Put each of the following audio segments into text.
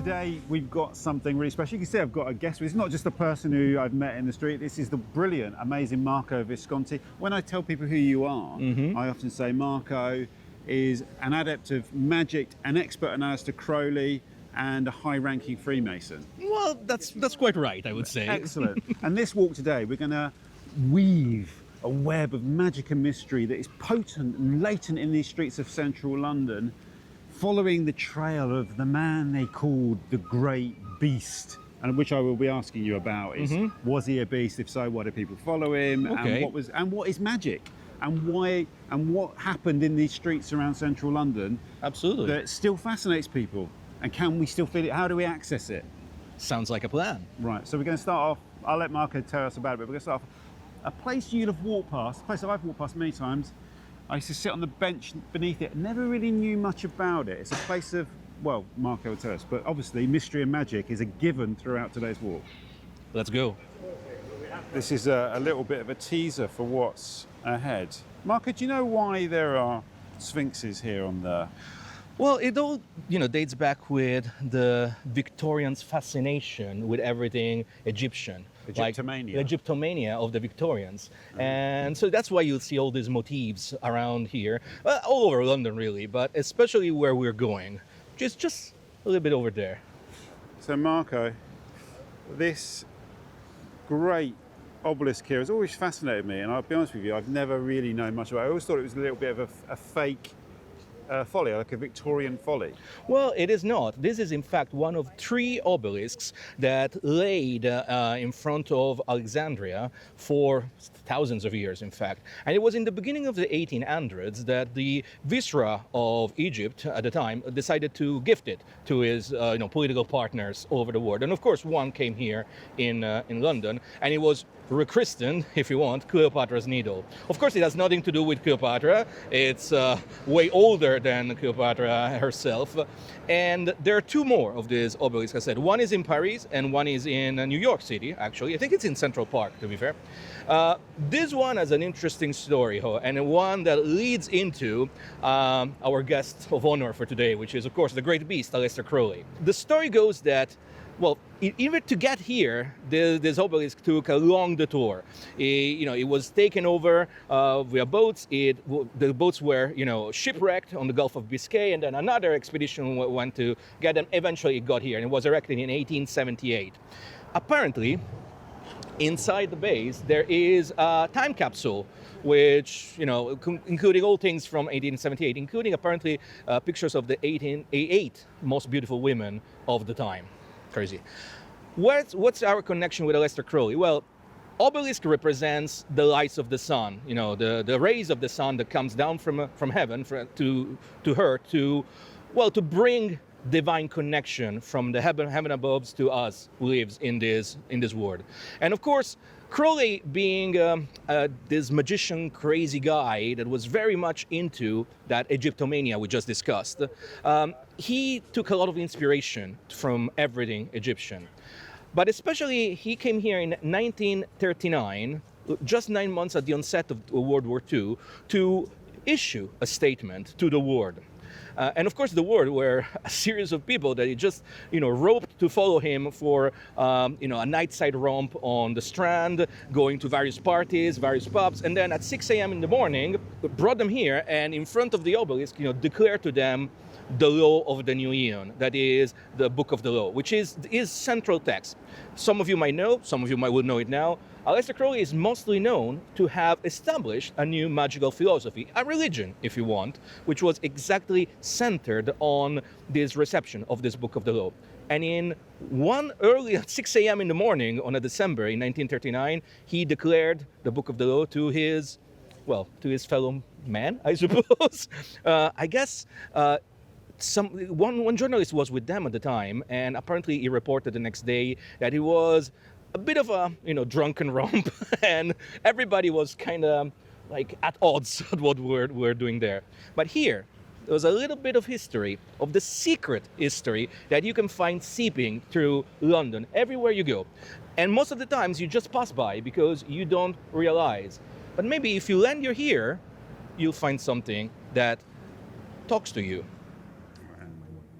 Today we've got something really special. You can see I've got a guest. It's not just a person who I've met in the street. This is the brilliant, amazing Marco Visconti. When I tell people who you are, I often say Marco is an adept of magic, an expert in Aleister Crowley, and a high-ranking Freemason. Well, that's quite right, I would say. Excellent. And this walk today, we're going to weave a web of magic and mystery that is potent and latent in these streets of central London, following the trail of the man they called the Great Beast, and which I will be asking you about. Is was he a beast? If so, why did people follow him? Okay. And what is magic? And why? And what happened in these streets around central London? Absolutely. That still fascinates people. And can we still feel it? How do we access it? Sounds like a plan. Right. So we're going to start off. I'll let Marco tell us about it. But we're going to start off a place you'll have walked past. A place that I've walked past many times. I used to sit on the bench beneath it. Never really knew much about it. It's a place of, well, Marco will tell us, but obviously mystery and magic is a given throughout today's walk. Let's go. This is a little bit of a teaser for what's ahead. Marco, do you know why there are sphinxes here on the... Well, it all, dates back with the Victorians' fascination with everything Egyptian. Egyptomania. Like the Egyptomania of the Victorians. And so that's why you'll see all these motifs around here, all over London really, but especially where we're going, just a little bit over there. So Marco, this great obelisk here has always fascinated me, and I'll be honest with you, I've never really known much about it. I always thought it was a little bit of a fake folly, like a Victorian folly. Well, it is not. This is in fact one of 3 obelisks that laid in front of Alexandria for thousands of years, in fact. And it was in the beginning of the 1800s that the Viceroy of Egypt at the time decided to gift it to his political partners all over the world. And of course, one came here in London, and it was rechristened, if you want, Cleopatra's Needle. Of course, it has nothing to do with Cleopatra. It's way older than Cleopatra herself. And there are 2 more of these obelisks, I said. One is in Paris and one is in New York City, actually. I think it's in Central Park, to be fair. This one has an interesting story, and one that leads into our guest of honor for today, which is, of course, the great beast, Aleister Crowley. The story goes that, well, even to get here, this obelisk took a long detour. It was taken over via boats. The boats were, shipwrecked on the Gulf of Biscay, and then another expedition went to get them. Eventually, it got here, and it was erected in 1878. Apparently, inside the base, there is a time capsule, which, including all things from 1878, including apparently pictures of the 8 most beautiful women of the time. Crazy. What's our connection with Aleister Crowley? Well, obelisk represents the lights of the sun, the rays of the sun that comes down from heaven to her to bring divine connection from the heaven above to us who lives in this world. And of course, Crowley being this magician crazy guy that was very much into that Egyptomania we just discussed, he took a lot of inspiration from everything Egyptian. But especially he came here in 1939, just 9 months at the onset of World War II, to issue a statement to the world. And of course, the world were a series of people that he just, roped to follow him for, a nightside romp on the Strand, going to various parties, various pubs, and then at 6 a.m. in the morning, brought them here and in front of the obelisk, declared to them the law of the new eon, that is the Book of the Law, which is central text. Some of you might know, some of you will know it now. Aleister Crowley is mostly known to have established a new magical philosophy, a religion, if you want, which was exactly centered on this reception of this Book of the Law. And in one early at 6 a.m. in the morning on a December in 1939, he declared the Book of the Law to his fellow man, I suppose. I guess one journalist was with them at the time, and apparently he reported the next day that he was a bit of a drunken romp, and everybody was kind of like at odds with what we're doing there. But here, there was a little bit of history, of the secret history that you can find seeping through London everywhere you go. And most of the times you just pass by because you don't realize. But maybe if you lend your ear, you'll find something that talks to you.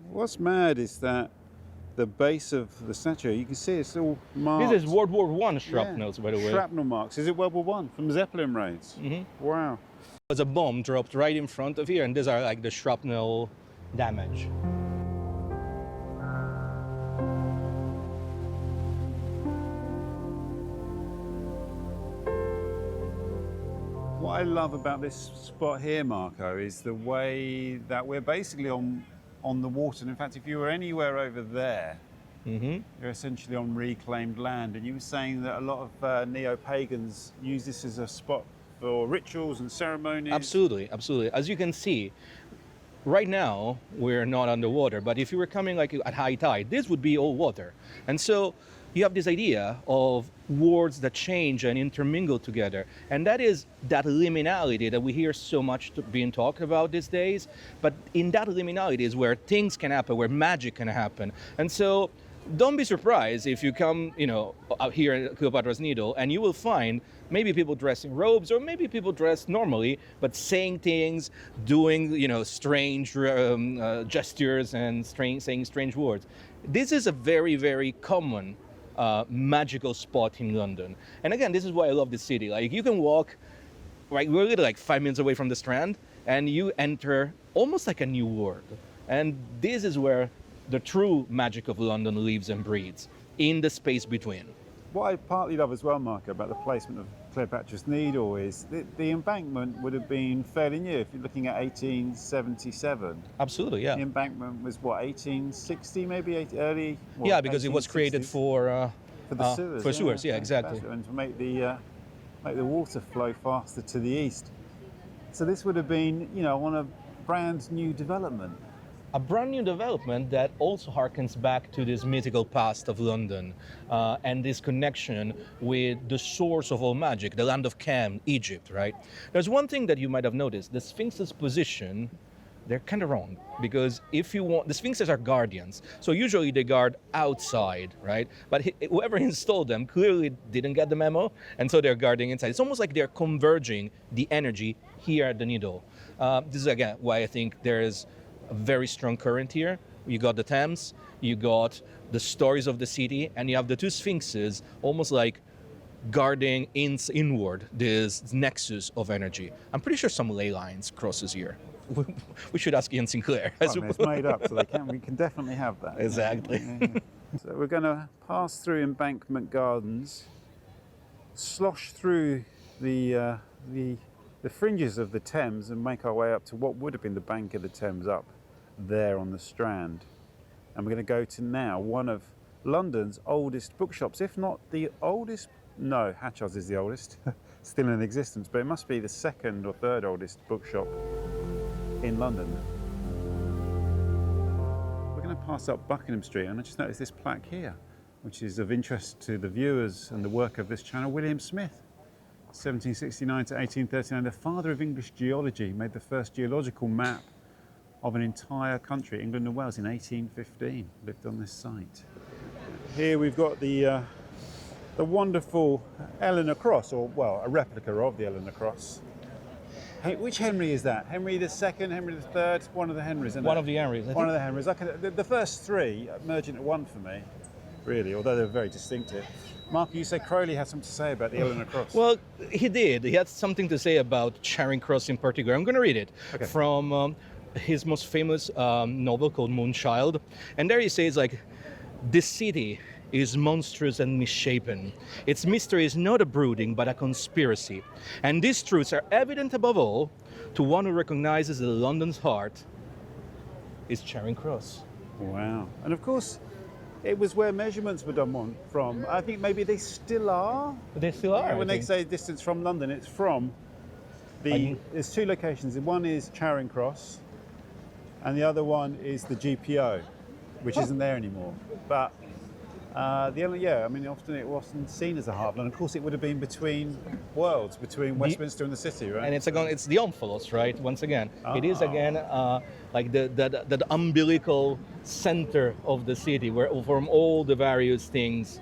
What's mad is that the base of the statue, you can see it's all marked. This is World War One shrapnels, by the way. Shrapnel marks. Is it World War One from the Zeppelin raids? Wow. There's a bomb dropped right in front of here, and these are like the shrapnel damage. What I love about this spot here, Marco, is the way that we're basically on the water. And in fact, if you were anywhere over there, you're essentially on reclaimed land. And you were saying that a lot of neo-pagans use this as a spot for rituals and ceremonies. Absolutely, absolutely. As you can see, right now we're not underwater, but if you were coming like at high tide, this would be all water. And so you have this idea of words that change and intermingle together. And that is that liminality that we hear so much being talked about these days. But in that liminality is where things can happen, where magic can happen. And so don't be surprised if you come, out here at Cleopatra's Needle, and you will find maybe people dressed in robes, or maybe people dressed normally, but saying things, doing, strange gestures and saying strange words. This is a very, very common magical spot in London. And again, this is why I love this city. Like, you can walk, right, we're literally like 5 minutes away from the Strand, and you enter almost like a new world. And this is where the true magic of London lives and breathes, in the space between. What I partly love as well, Marco, about the placement of Cleopatra's Needle is the embankment would have been fairly new if you're looking at 1877. Absolutely, yeah. The embankment was what, 1860 maybe, early? Yeah, because it was created for the sewers. For sewers, yeah, exactly. And to make the water flow faster to the east. So this would have been, on a brand new development. A brand new development that also harkens back to this mythical past of London and this connection with the source of all magic, the land of Cam, Egypt, right? There's one thing that you might have noticed. The Sphinx's position, they're kind of wrong, because if you want, the Sphinxes are guardians, so usually they guard outside, right? But whoever installed them clearly didn't get the memo, and so they're guarding inside. It's almost like they're converging the energy here at the Needle. This is, again, why I think there is a very strong current here. You got the Thames, you got the stories of the city, and you have the two Sphinxes almost like guarding inward this nexus of energy. I'm pretty sure some ley lines crosses here. We should ask Ian Sinclair. It's made up, so we can definitely have that. Exactly. Yeah. So we're going to pass through Embankment Gardens, slosh through the fringes of the Thames, and make our way up to what would have been the bank of the Thames up there on the Strand. And we're going to go to now one of London's oldest bookshops, if not the oldest. No, Hatchard's is the oldest, still in existence, but it must be the second or third oldest bookshop in London. We're going to pass up Buckingham Street, and I just noticed this plaque here, which is of interest to the viewers and the work of this channel. William Smith, 1769 to 1839, the father of English geology, made the first geological map of an entire country, England and Wales, in 1815. Lived on this site. Here we've got the wonderful Eleanor Cross, or well, a replica of the Eleanor Cross. Hey, which Henry is that? Henry II, Henry III? One of the Henrys, isn't it? One of the Henrys. One of the Henrys. The first three merge into one for me, really, although they're very distinctive. Mark, you said Crowley had something to say about the Eleanor Cross. Well, he did. He had something to say about Charing Cross in particular. I'm going to read it from his most famous novel called Moonchild. And there he says, like, this city is monstrous and misshapen. Its mystery is not a brooding, but a conspiracy. And these truths are evident above all to one who recognizes that London's heart is Charing Cross. Wow. And of course, it was where measurements were done from. I think maybe they still are. They still are. When they say distance from London, it's from there's two locations. One is Charing Cross, and the other one is the GPO, which isn't there anymore. But often it wasn't seen as a heartland. Of course, it would have been between worlds, between Westminster and the city, right? And it's the omphalos, right? Once again, it is again like the umbilical center of the city, where from all the various things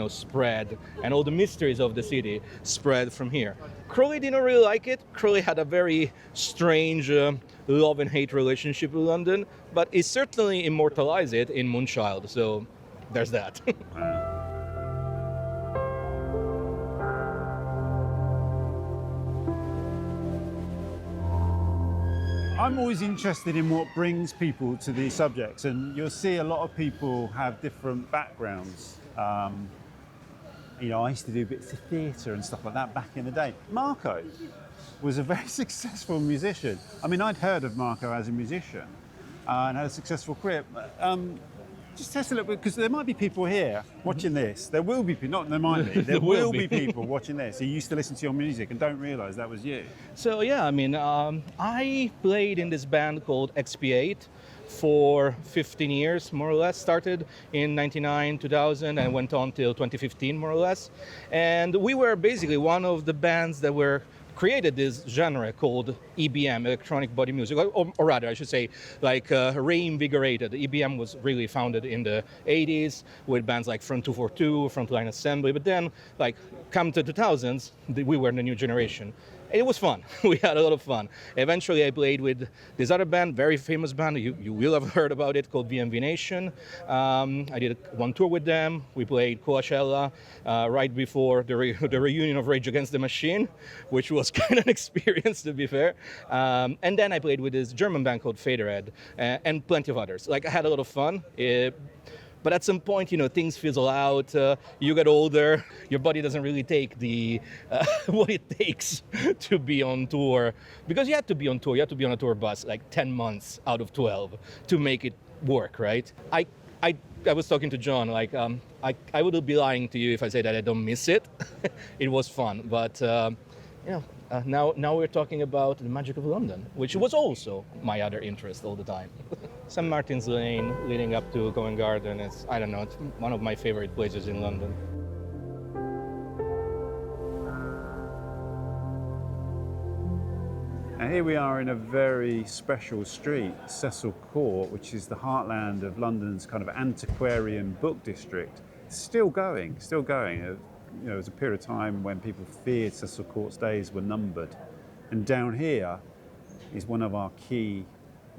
spread, and all the mysteries of the city spread from here. Crowley didn't really like it. Crowley had a very strange love and hate relationship with London, but he certainly immortalized it in Moonchild. So there's that. I'm always interested in what brings people to these subjects, and you'll see a lot of people have different backgrounds. You know, I used to do bits of theatre and stuff like that back in the day. Marco was a very successful musician. I mean, I'd heard of Marco as a musician and had a successful career. Just test a little bit, because there might be people here watching this. There will be, not there might be, there will be people watching this who used to listen to your music and don't realise that was you. So yeah, I mean, I played in this band called XP8 for 15 years, more or less. Started in 99, 2000, and went on till 2015, more or less. And we were basically one of the bands that were created this genre called EBM, electronic body music, or rather, I should say, like reinvigorated. EBM was really founded in the 80s with bands like Front 242, Frontline Assembly, but then, like, come to the 2000s, we were the new generation. It was fun. We had a lot of fun. Eventually, I played with this other band, very famous band. You will have heard about it, called VMV Nation. I did one tour with them. We played Coachella right before the reunion of Rage Against the Machine, which was kind of an experience, to be fair. And then I played with this German band called Faderhead and plenty of others. Like, I had a lot of fun. But at some point, you know, things fizzle out, you get older, your body doesn't really take the what it takes to be on tour. Because you have to be on tour, you have to be on a tour bus like 10 months out of 12 to make it work, right? I was talking to John, like, I would be lying to you if I say that I don't miss it. It was fun, but, you know, now we're talking about the Magic of London, which was also my other interest all the time. St. Martin's Lane leading up to Covent Garden, it's one of my favorite places in London. And here we are in a very special street, Cecil Court, which is the heartland of London's kind of antiquarian book district. It's still going. You know, there was a period of time when people feared Cecil Court's days were numbered. And down here is one of our key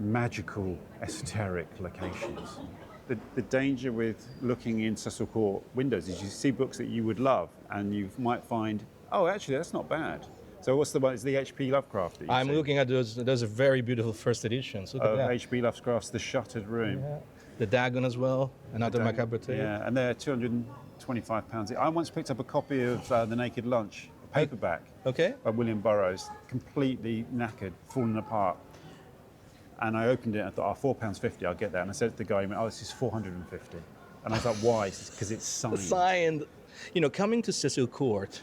magical, esoteric locations. The danger with looking in Cecil Court windows is you see books that you would love and you might find, oh, actually, that's not bad. So what's the one? It's the H.P. Lovecraft that you I'm see. looking at those are very beautiful first editions. Look at that. H.P. Lovecraft's The Shuttered Room. Yeah. The Dagon as well, another macabre tale. Yeah, and they're £225. I once picked up a copy of The Naked Lunch, a paperback, Okay. by William Burroughs, completely knackered, falling apart. And I opened it and I thought, oh, £4.50, I'll get that. And I said to the guy, he went, oh, this is £450. And I was like, why? Because it's signed. Signed. You know, coming to Cecil Court,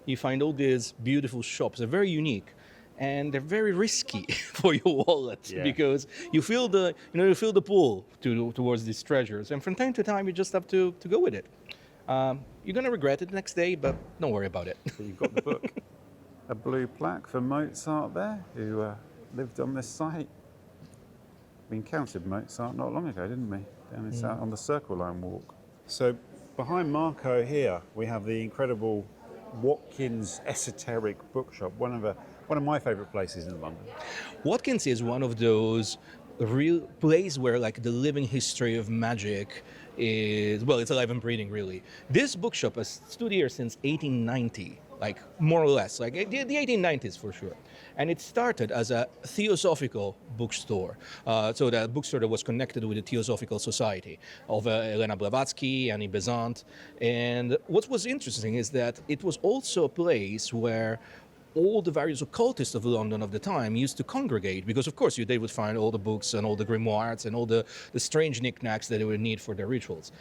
you find all these beautiful shops. They're very unique. And they're very risky for your wallet because you feel the pull towards these treasures. And from time to time, you just have to go with it. You're going to regret it the next day, but don't worry about it. But you've got the book. A blue plaque for Mozart there, who lived on this site. We encountered Mozart not long ago, didn't we? Down in on the Circle Line walk. So behind Marco here, we have the incredible Watkins Esoteric Bookshop, one of my favourite places in London. Watkins is one of those real place where, like, the living history of magic is, well, it's alive and breathing, really. This bookshop has stood here since 1890, like, more or less, like the 1890s for sure. And it started as a theosophical bookstore. So the bookstore that was connected with the Theosophical Society of Elena Blavatsky, Annie Besant. And what was interesting is that it was also a place where all the various occultists of London of the time used to congregate, because of course they would find all the books and all the grimoires and all the strange knickknacks that they would need for their rituals.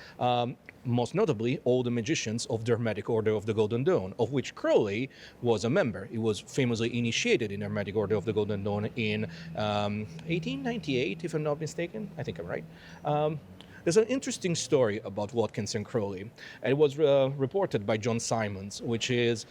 Most notably, all the magicians of the Hermetic Order of the Golden Dawn, of which Crowley was a member. He was famously initiated in the Hermetic Order of the Golden Dawn in 1898, if I'm not mistaken. I think I'm right. There's an interesting story about Watkins and Crowley. It was reported by John Simons, which is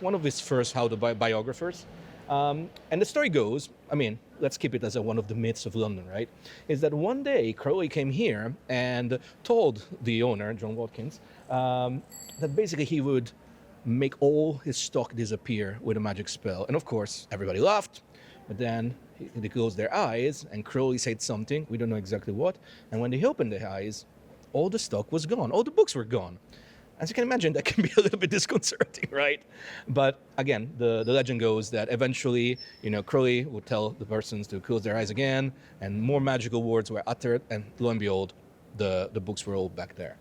one of his first biographers. And the story goes, I mean, let's keep it as one of the myths of London, right? Is that one day Crowley came here and told the owner, John Watkins, that basically he would make all his stock disappear with a magic spell. And of course, everybody laughed, but then they closed their eyes and Crowley said something, we don't know exactly what, and when they opened their eyes, all the stock was gone, all the books were gone. As you can imagine, that can be a little bit disconcerting, right? But again, the legend goes that eventually, Crowley would tell the persons to close their eyes again, and more magical words were uttered, and lo and behold, the books were all back there.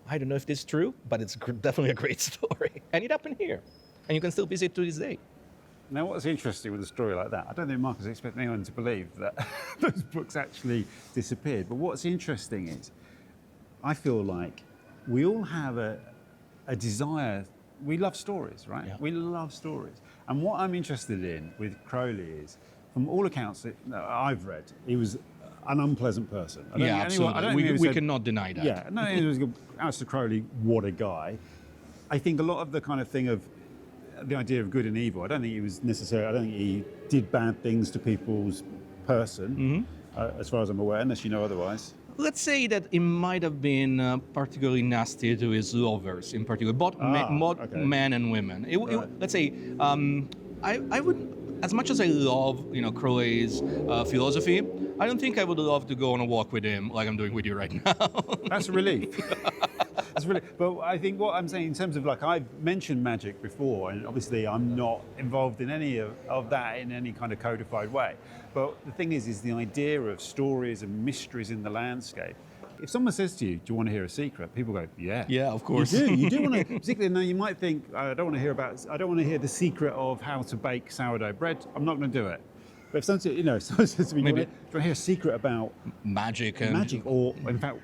I don't know if this is true, but it's definitely a great story. And it happened here. And you can still visit to this day. Now, what's interesting with a story like that, I don't think Marcus expects anyone to believe that those books actually disappeared. But what's interesting is, I feel like we all have a desire. We love stories, right? Yeah. We love stories. And what I'm interested in with Crowley is, from all accounts that I've read, he was an unpleasant person. Absolutely. We cannot deny that. Yeah, no, it was Aleister Crowley, what a guy. I think a lot of the kind of thing of the idea of good and evil, I don't think he did bad things to people's person, as far as I'm aware, unless you know otherwise. Let's say that it might have been particularly nasty to his lovers, in particular, both men and women. Let's say, I would, as much as I love, Crowley's philosophy, I don't think I would love to go on a walk with him like I'm doing with you right now. That's a relief. That's really. But I think what I'm saying in terms of, like, I've mentioned Magick before, and obviously I'm not involved in any of that in any kind of codified way. But the thing is the idea of stories and mysteries in the landscape. If someone says to you, "Do you want to hear a secret?" People go, "Yeah." Yeah, of course. You do want to. Particularly now, you might think, "I don't want to hear the secret of how to bake sourdough bread. I'm not going to do it." But if someone says to me, "Do you want to hear a secret about Magick, or in fact,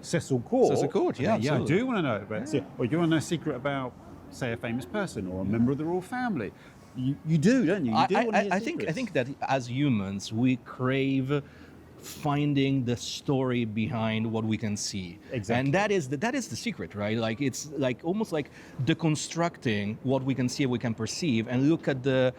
Cecil Court?" Cecil Court, yeah, I do want to know about. Yeah. Or do you want to know a secret about, say, a famous person or a member of the royal family? You do, don't you? You do want to hear secrets. I think that as humans, we crave finding the story behind what we can see. Exactly. And that is the secret, right? Like, it's like almost like deconstructing what we can see, we can perceive, and look at the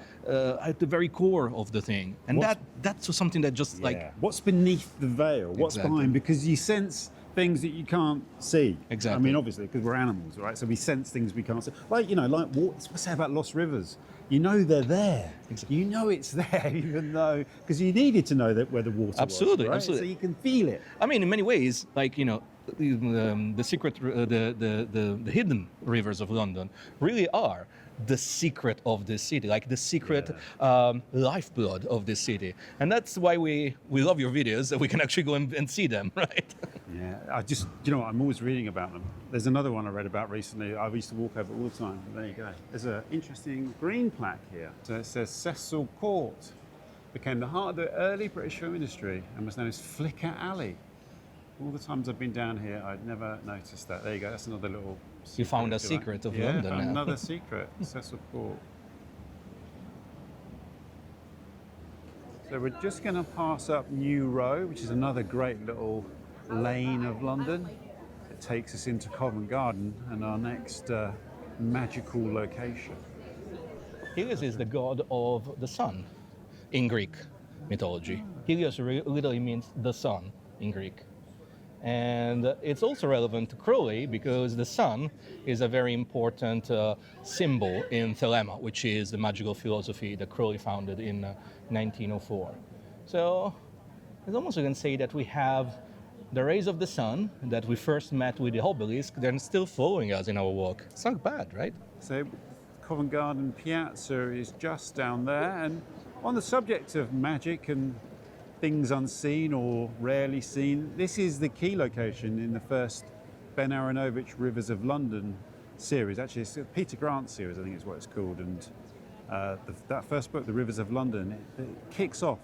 very core of the thing. And that's something that just what's beneath the veil? What's behind? Because you sense things that you can't see. Exactly. I mean, obviously, because we're animals, right? So we sense things we can't see. Like, what's say about lost rivers? You know they're there. Exactly. You know it's there, even though, because you needed to know that where the water was. Absolutely. So you can feel it. I mean, in many ways, like, the secret, the hidden rivers of London really are the secret of this city, like the secret lifeblood of this city. And that's why we love your videos, that we can actually go and see them, right? Yeah, I'm always reading about them. There's another one I read about recently. I used to walk over all the time. There you go. There's an interesting green plaque here. So it says Cecil Court became the heart of the early British film industry and was known as Flicker Alley. All the times I've been down here, I'd never noticed that. There you go. That's another little secret. You found a secret of London now. Another secret. Cecil Court. So we're just going to pass up New Row, which is another great little lane of London. It takes us into Covent Garden and our next magical location. Helios is the god of the sun in Greek mythology. Helios literally means the sun in Greek. And it's also relevant to Crowley because the sun is a very important symbol in Thelema, which is the magical philosophy that Crowley founded in 1904. So it's almost, you can say that we have the rays of the sun that we first met with the obelisk, they're still following us in our walk. It's not bad, right? So Covent Garden Piazza is just down there. And on the subject of magic and things unseen or rarely seen, this is the key location in the first Ben Aronovich Rivers of London series. Actually, it's a Peter Grant series, I think is what it's called. And that first book, The Rivers of London, it kicks off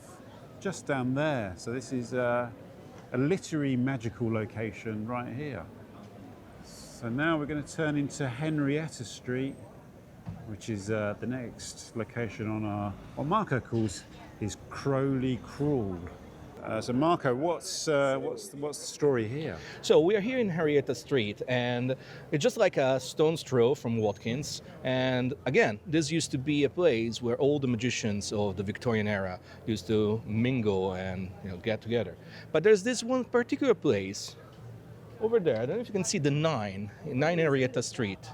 just down there. So this is a literary magical location right here. So now we're going to turn into Henrietta Street, which is the next location on what Marco calls his Crowley Crawl. So Marco, what's the story here? So we are here in Henrietta Street, and it's just like a stone's throw from Watkins. And again, this used to be a place where all the magicians of the Victorian era used to mingle and get together. But there's this one particular place over there. I don't know if you can see the 9 Henrietta Street,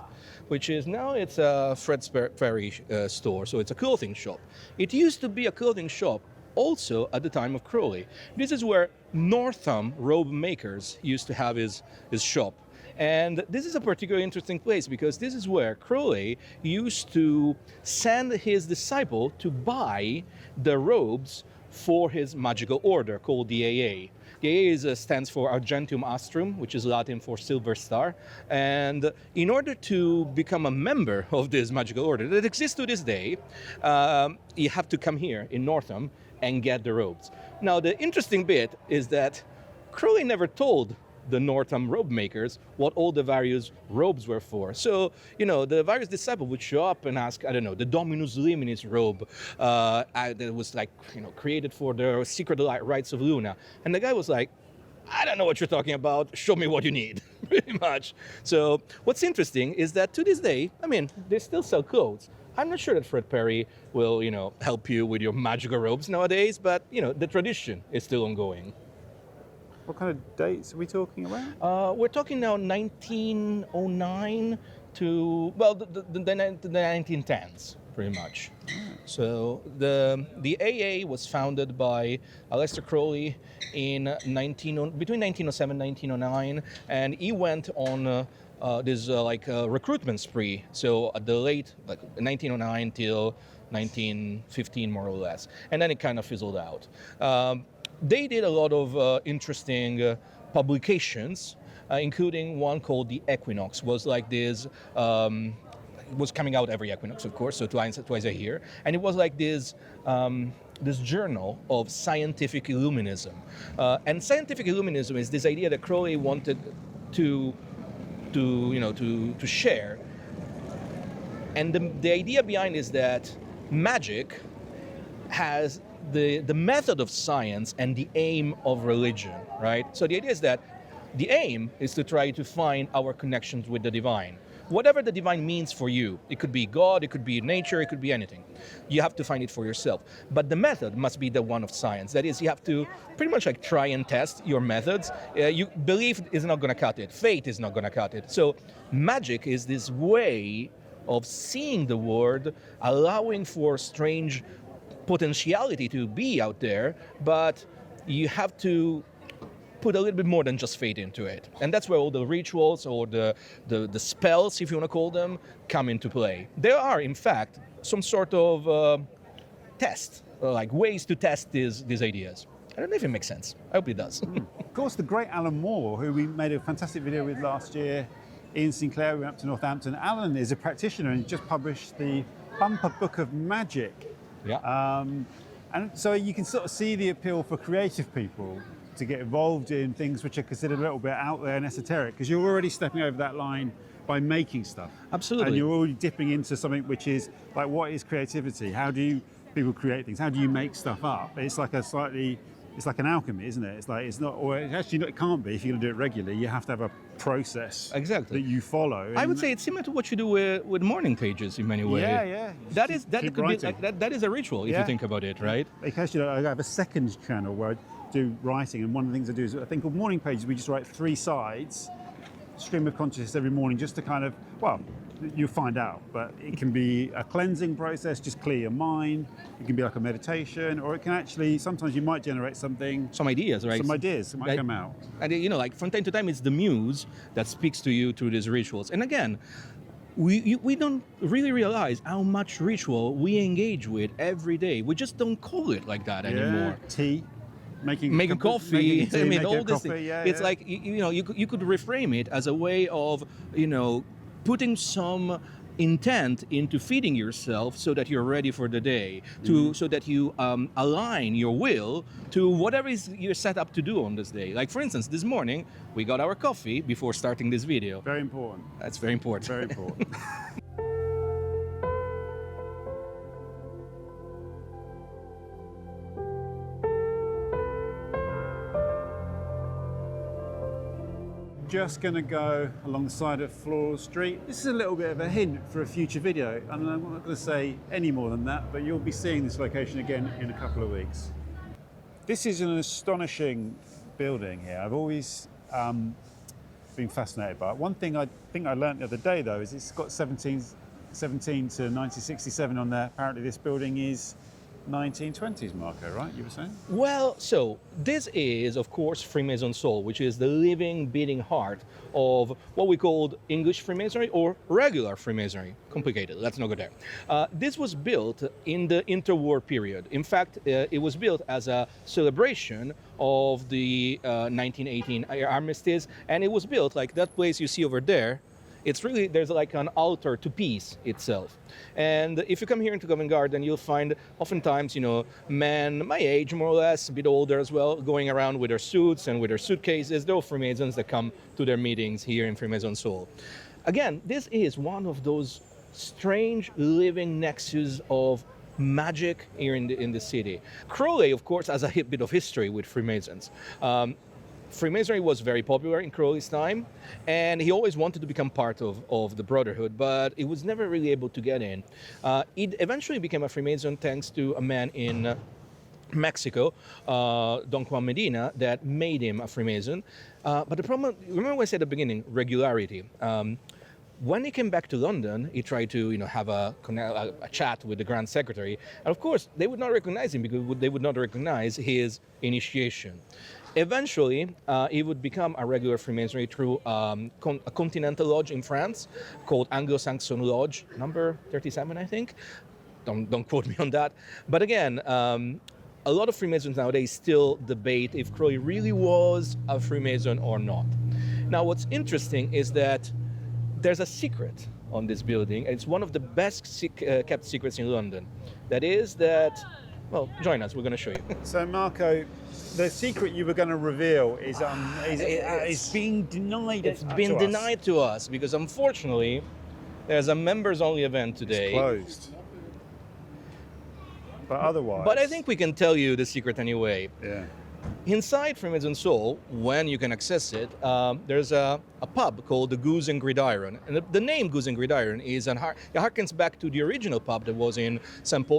which is now it's a Fred Perry store. So it's a clothing shop. It used to be a clothing shop also at the time of Crowley. This is where Northam robe makers used to have his shop. And this is a particularly interesting place because this is where Crowley used to send his disciple to buy the robes for his magical order called the AA. The AA stands for Argentum Astrum, which is Latin for Silver Star. And in order to become a member of this magical order that exists to this day, you have to come here in Northam and get the robes. Now, the interesting bit is that Crowley never told the Northam robe makers what all the various robes were for. So, the various disciples would show up and ask, I don't know, the Dominus Liminis robe that was created for the secret rites of Luna. And the guy was like, I don't know what you're talking about. Show me what you need, pretty much. So what's interesting is that to this day, they still sell clothes. I'm not sure that Fred Perry will, help you with your magical robes nowadays, but, the tradition is still ongoing. What kind of dates are we talking about? We're talking now 1909 to, the 1910s, pretty much. So the AA was founded by Aleister Crowley in between 1907 and 1909, and he went on this recruitment spree. So at the late 1909 till 1915, more or less, and then it kind of fizzled out. They did a lot of interesting publications, including one called the Equinox. Was like this. Was coming out every equinox, of course, so twice a year, and it was like this journal of scientific illuminism. And scientific illuminism is this idea that Crowley wanted to share. And the idea behind is that magic has the method of science and the aim of religion, right? So the idea is that the aim is to try to find our connections with the divine. Whatever the divine means for you, it could be God, it could be nature, it could be anything. You have to find it for yourself. But the method must be the one of science. That is, you have to pretty much try and test your methods. You belief is not going to cut it. Faith is not going to cut it. So magic is this way of seeing the world, allowing for strange potentiality to be out there, but you have to put a little bit more than just faith into it. And that's where all the rituals or the spells, if you want to call them, come into play. There are, in fact, some sort of test, like ways to test these ideas. I don't know if it makes sense. I hope it does. Of course, the great Alan Moore, who we made a fantastic video with last year, Ian Sinclair, we went up to Northampton. Alan is a practitioner and just published the Bumper Book of Magick. Yeah. And so you can sort of see the appeal for creative people to get involved in things which are considered a little bit out there and esoteric, because you're already stepping over that line by making stuff. Absolutely. And you're already dipping into something which is like, what is creativity? How do people create things? How do you make stuff up? It's like it's like an alchemy, isn't it? It's not, or actually it can't be if you're going to do it regularly. You have to have a process exactly that you follow. I would say it's similar to what you do with morning pages in many ways. Yeah. That could be that is a ritual if you think about it, right? Because I have a second channel where I do writing, and one of the things I do is a thing called morning pages. We just write 3 sides, stream of consciousness every morning, just to kind of, you'll find out, but it can be a cleansing process, just clear your mind. It can be like a meditation, or it can actually, sometimes you might generate some ideas, right? Some ideas that might come out. And from time to time, it's the muse that speaks to you through these rituals. And again, we don't really realize how much ritual we engage with every day. We just don't call it like that anymore. Tea. Making coffee. Making tea, all this. Coffee, it's like you could reframe it as a way of putting some intent into feeding yourself so that you're ready for the day, so that you align your will to whatever you're set up to do on this day. Like for instance, this morning we got our coffee before starting this video. Very important. That's very important. Very important. Just going to go along the side of Floral Street. This is a little bit of a hint for a future video, and I'm not going to say any more than that, but you'll be seeing this location again in a couple of weeks. This is an astonishing building here. I've always been fascinated by it. One thing I think I learned the other day, though, is it's got 17 to 1967 on there. Apparently this building is 1920s, Marco, right? You were saying? Well, so this is, of course, Freemasons Hall, which is the living, beating heart of what we called English Freemasonry or regular Freemasonry. Complicated, let's not go there. This was built in the interwar period. In fact, it was built as a celebration of the 1918 armistice, and it was built like that place you see over there. It's really, there's like an altar to peace itself. And if you come here into Covent Garden, you'll find oftentimes, you know, men my age, more or less, a bit older as well, going around with their suits and with their suitcases. They're all Freemasons that come to their meetings here in Freemasons Hall. Again, this is one of those strange living nexus of magic here in the city. Crowley, of course, has a bit of history with Freemasons. Freemasonry was very popular in Crowley's time, and he always wanted to become part of the Brotherhood, but he was never really able to get in. He eventually became a Freemason thanks to a man in Mexico, Don Juan Medina, that made him a Freemason. But the problem, remember what I said at the beginning, regularity. When he came back to London, he tried to, you know, have a chat with the Grand Secretary, and of course, they would not recognize him because they would not recognize his initiation. Eventually, he would become a regular Freemasonry through a continental lodge in France called Anglo-Saxon Lodge, number 37, I think. Don't quote me on that. But again, a lot of Freemasons nowadays still debate if Crowley really was a Freemason or not. Now, what's interesting is that there's a secret on this building. It's one of the best kept secrets in London. That is that, well, join us, we're going to show you. So, Marco, the secret you were going to reveal is being denied. It's been denied to us because, unfortunately, there's a members-only event today. It's closed. But otherwise... But I think we can tell you the secret anyway. Yeah. Inside Freemasons Hall, when you can access it, there's a pub called the Goose and Gridiron. And the name Goose and Gridiron is it harkens back to the original pub that was in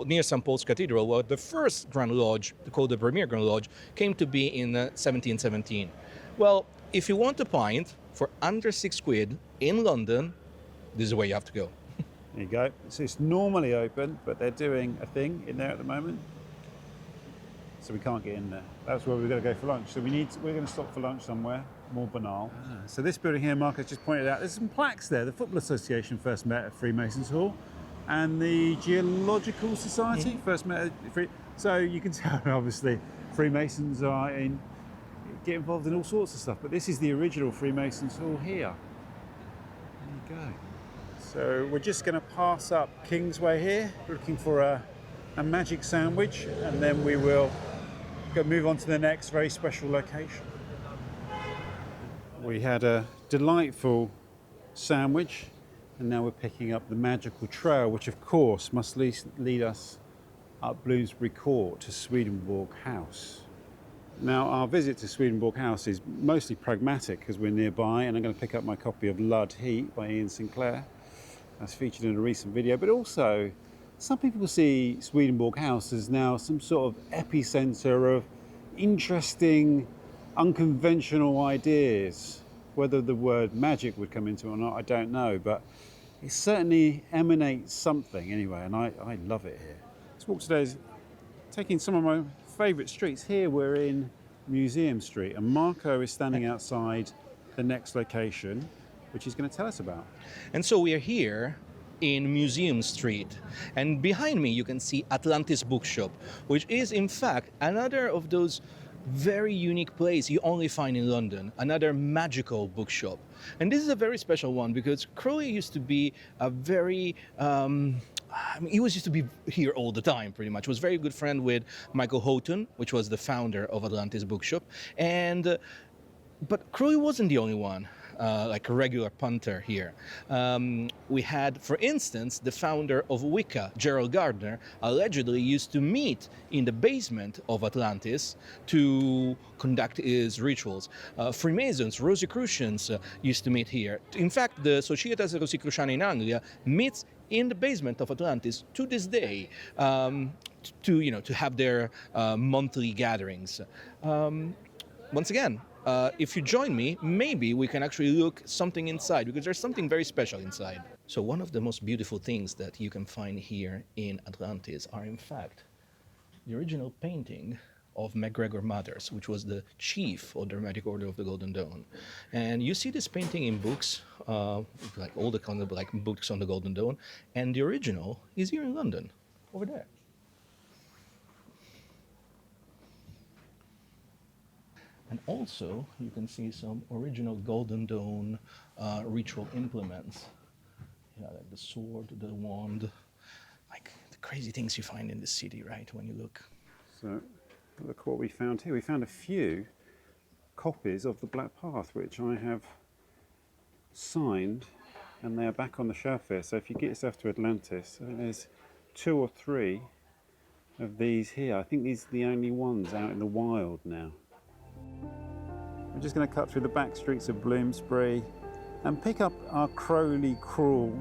near St. Paul's Cathedral, where the first Grand Lodge, called the Premier Grand Lodge, came to be in 1717. Well, if you want a pint for under £6 in London, this is where you have to go. There you go. So it's normally open, but they're doing a thing in there at the moment. So we can't get in there. That's where we're going to go for lunch. So we're going to stop for lunch somewhere more banal. So this building here, Mark has just pointed out, there's some plaques there. The Football Association first met at Freemasons Hall, and the Geological Society first met at So you can tell, obviously, Freemasons get involved in all sorts of stuff. But this is the original Freemasons Hall here. There you go. So we're just going to pass up Kingsway here, looking for a Magick sandwich, and then we will move on to the next very special location. We had a delightful sandwich, and now we're picking up the magical trail, which of course must lead us up Bloomsbury Court to Swedenborg House. Now, our visit to Swedenborg House is mostly pragmatic because we're nearby, and I'm going to pick up my copy of Lud Heat by Ian Sinclair. That's featured in a recent video, but also some people see Swedenborg House as now some sort of epicenter of interesting, unconventional ideas. Whether the word magic would come into it or not, I don't know, but it certainly emanates something anyway, and I love it here. This walk today is taking some of my favourite streets. Here we're in Museum Street, and Marco is standing outside the next location, which he's going to tell us about. And so we are here in Museum Street, and behind me you can see Atlantis Bookshop, which is in fact another of those very unique places you only find in London, another magical bookshop. And this is a very special one because Crowley used to be a very he used to be here all the time, pretty much. He was a very good friend with Michael Houghton, which was the founder of Atlantis Bookshop. But Crowley wasn't the only one. Like a regular punter here. We had, for instance, the founder of Wicca, Gerald Gardner, allegedly used to meet in the basement of Atlantis to conduct his rituals. Freemasons, Rosicrucians used to meet here. In fact, the Societas Rosicruciana in Anglia meets in the basement of Atlantis to this day to have their monthly gatherings. Once again, if you join me, maybe we can actually look something inside, because there's something very special inside. So one of the most beautiful things that you can find here in Atlantis are, in fact, the original painting of MacGregor Mothers, which was the chief of the Dramatic Order of the Golden Dawn. And you see this painting in books, like all the kind of like books on the Golden Dawn, and the original is here in London, over there. And also, you can see some original Golden Dawn ritual implements. Like the sword, the wand, like the crazy things you find in the city, right, when you look. So, look what we found here. We found a few copies of the Black Path, which I have signed, and they are back on the shelf here. So if you get yourself to Atlantis, there's 2 or 3 of these here. I think these are the only ones out in the wild now. We're just going to cut through the back streets of Bloomsbury and pick up our Crowley Crawl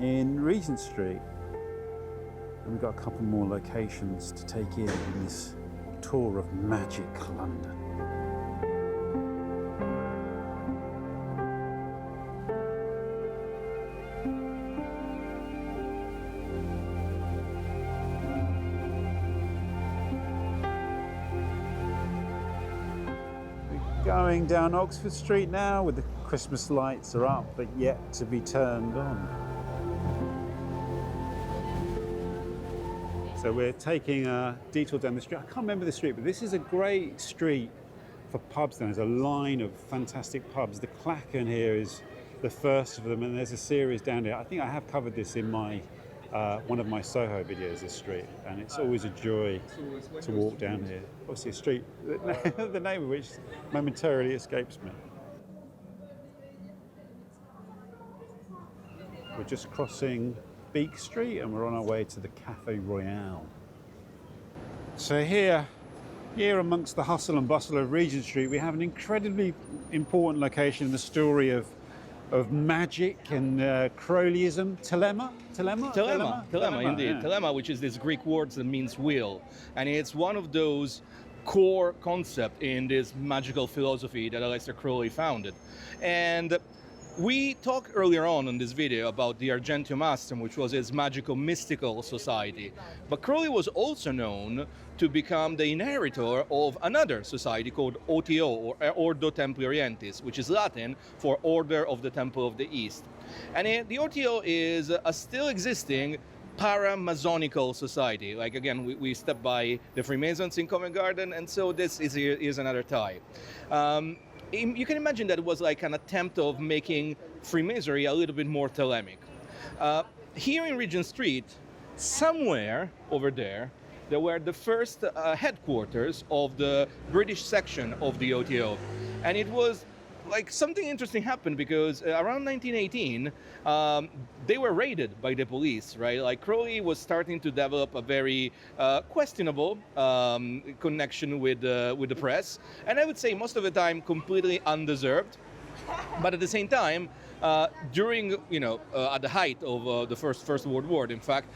in Regent Street. And we've got a couple more locations to take in this tour of Magic London. Going down Oxford Street now, with the Christmas lights are up but yet to be turned on. So we're taking a detour down the street. I can't remember the street, but this is a great street for pubs. There's a line of fantastic pubs. The Clachan here is the first of them, and there's a series down here. I think I have covered this in my one of my Soho videos, this street, and it's always a joy to walk down here. Obviously a street, the name of which momentarily escapes me. We're just crossing Beak Street and we're on our way to the Café Royal. So here amongst the hustle and bustle of Regent Street, we have an incredibly important location in the story of Magick and Crowleyism. Telema, indeed. Yeah. Telema, which is this Greek word that means wheel. And it's one of those core concepts in this magical philosophy that Aleister Crowley founded. And we talked earlier on in this video about the Argentum Astrum, which was his magical mystical society. But Crowley was also known to become the inheritor of another society called OTO, or Ordo Templi Orientis, which is Latin for Order of the Temple of the East. And the OTO is a still existing para-Masonical society. Like again, we stepped by the Freemasons in Covent Garden, and so this is another tie. You can imagine that it was like an attempt of making Freemasonry a little bit more Thelemic. Here in Regent Street, somewhere over there were the first headquarters of the British section of the OTO. And it was like something interesting happened because around 1918, they were raided by the police, right? Like Crowley was starting to develop a very questionable connection with the press, and I would say most of the time completely undeserved. But at the same time, during at the height of the First World War, in fact,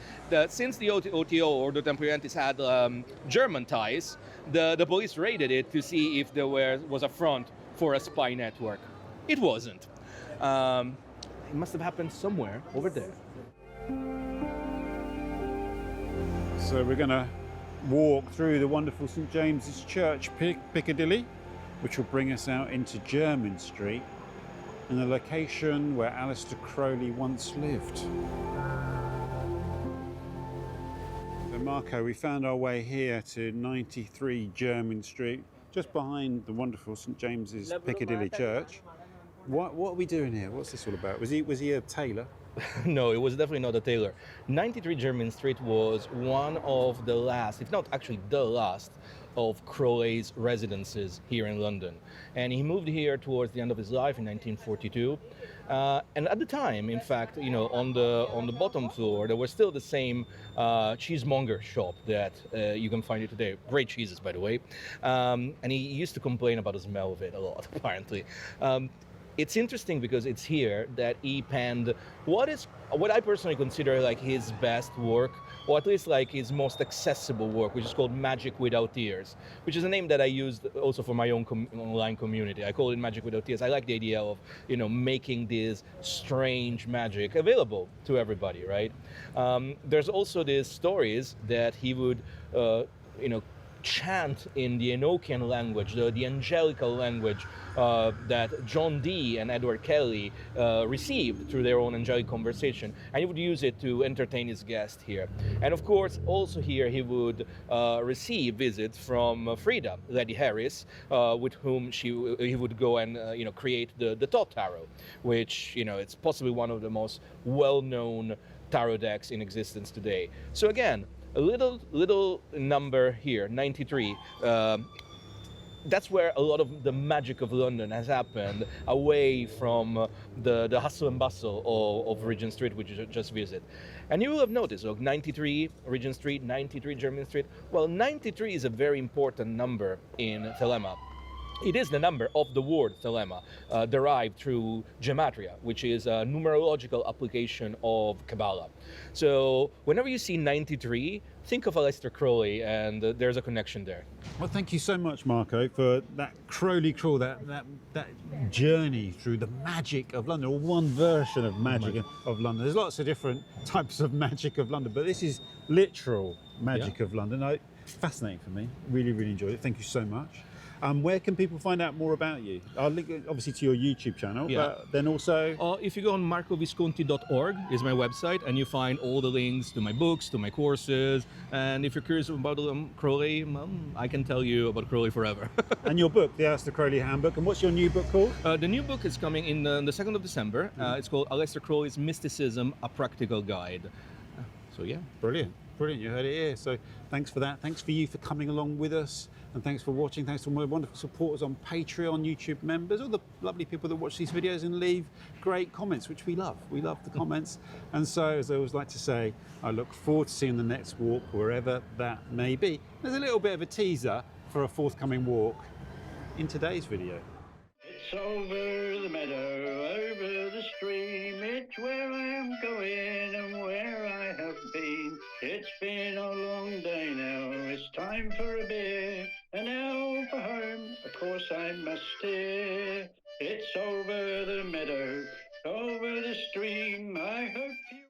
since the OTO or the Templi Orientis had German ties, the police raided it to see if there was a front for a spy network. It wasn't. It must have happened somewhere over there. So we're going to walk through the wonderful St James's Church, Piccadilly, which will bring us out into Jermyn Street, and the location where Aleister Crowley once lived. So Marco, we found our way here to 93 Jermyn Street, just behind the wonderful St James's Piccadilly Church. What are we doing here? What's this all about? Was he a tailor? No, it was definitely not a tailor. 93 Jermyn Street was one of the last, if not actually the last, of Crowley's residences here in London. And he moved here towards the end of his life in 1942. And at the time, in fact, on the bottom floor, there was still the same cheesemonger shop that you can find it today. Great cheeses, by the way. And he used to complain about the smell of it a lot, apparently. it's interesting because it's here that he penned what I personally consider like his best work, or at least like his most accessible work, which is called Magic Without Tears, which is a name that I used also for my own online community. I call it Magic Without Tears. I like the idea of, you know, making this strange magic available to everybody, right? There's also these stories that he would, you know, chant in the Enochian language, the angelical language that John Dee and Edward Kelly received through their own angelic conversation, and he would use it to entertain his guests here. And of course, also here he would receive visits from Frida, Lady Harris, with whom he would go and you know, create the Thoth Tarot, which, you know, it's possibly one of the most well-known tarot decks in existence today. So again, a little number here, 93. That's where a lot of the magic of London has happened, away from the hustle and bustle of Regent Street, which you just visit. And you will have noticed, look, 93 Regent Street, 93 Jermyn Street. Well, 93 is a very important number in Thelema. It is the number of the word Thelema, derived through gematria, which is a numerological application of Kabbalah. So whenever you see 93, think of Aleister Crowley, and there's a connection there. Well, thank you so much, Marco, for that Crowley Crawl, that journey through the magic of London, or one version of magic of London. There's lots of different types of magic of London, but this is literal magic of London. Fascinating for me. Really, really enjoyed it. Thank you so much. Where can people find out more about you? I'll link obviously to your YouTube channel, but then also... if you go on marcovisconti.org is my website, and you find all the links to my books, to my courses, and if you're curious about Crowley, I can tell you about Crowley forever. And your book, the Aleister Crowley Handbook, and what's your new book called? The new book is coming in the 2nd of December. It's called Aleister Crowley's Mysticism, A Practical Guide. So yeah. Brilliant. Brilliant, you heard it here. So thanks for that. Thanks for you for coming along with us. And thanks for watching. Thanks to my wonderful supporters on Patreon, YouTube members, all the lovely people that watch these videos and leave great comments, which we love. We love the comments. And so, as I always like to say, I look forward to seeing the next walk, wherever that may be. There's a little bit of a teaser for a forthcoming walk in today's video. It's over the meadow, over the stream, it's where I am going and where I have been. It's been a long day now, it's time for a beer, and now for home, of course I must steer.